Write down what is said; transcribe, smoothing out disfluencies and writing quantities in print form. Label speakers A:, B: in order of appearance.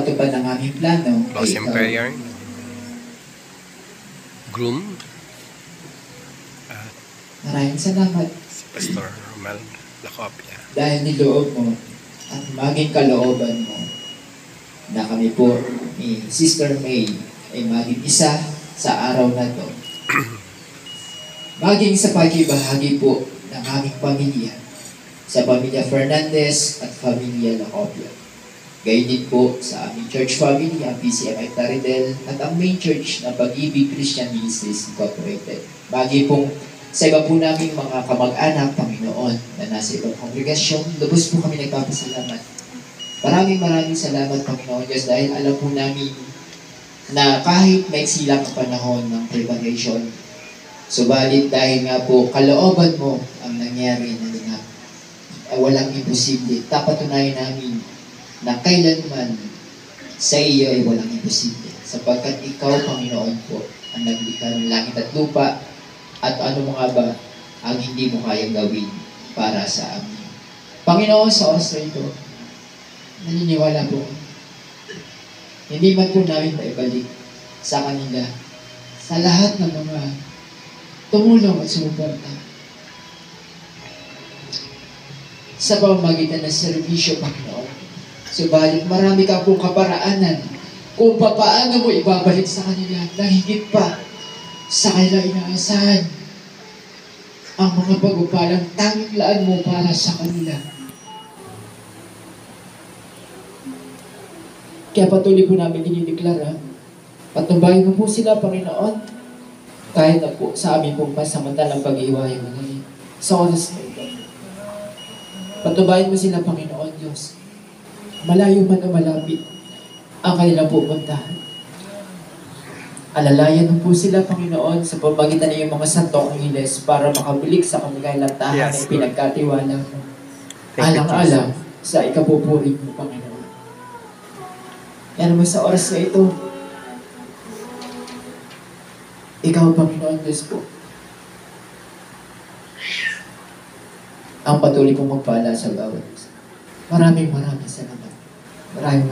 A: matupad ng aming plano.
B: Closing prayer. Groom.
A: Maraming salamat
B: Si Pastor Romel Lacopia.
A: dahil niloob mo at maging kalooban mo na kami po ni Sister May ay maging isa sa araw na to. Maging sa pagibahagi po ng aming pamilya sa pamilya Fernandez at pamilya Lacopia. Gayun din po sa aming church family, ang PCMI Taridel at ang main church na Pag-ibig Christian Ministries Incorporated. Magi pong sa iba po namin mga kamag-anak, Panginoon, na nasa ibang kongregasyon, lubos po kami nagpapasalamat. Maraming salamat, Panginoon Diyos, dahil alam po namin na kahit maiksi lang ang panahon ng preparation, subalit dahil nga po kalooban mo ang nangyari na walang imposible, tapatunayan namin na kailanman sa iyo ay walang imposible. Sapagkat ikaw, Panginoon po, ang naglikha ng langit at lupa, at ano mo nga ba ang hindi mo kayang gawin para sa amin. Panginoon, sa oras na ito, naniniwala po, hindi man po namin maibalik sa kanila sa lahat ng mga tumulong at sumuporta sa pamamagitan ng serbisyo, Panginoon. Subalit marami ka pong kaparaanan kung paano mo ibabalik sa kanila na higit pa sa kanila inaasahan ang mga pagpapalang tanging laan mo para sa kanila. Kaya patuloy po namin dinideklara, patnubayan mo po sila, Panginoon, kahit na po sa amin pong pasamantalang pag-iiwayo ngayon sa oras na ito. Patnubayan mo sila, Panginoon Diyos, malayo man o malapit ang kanilang pupuntahan. Alalayan mo po sila, Panginoon, sa pamagitan ng iyong mga santong angeles para makabilik sa kanilang tahanan na pinagkatiwala mo. Alang-alang sa ikapupuri mo, Panginoon. Yan naman sa oras na ito, ikaw, Panginoon Diyos po, ang patuloy kong magpala sa bawat isa. Maraming salamat. Maraming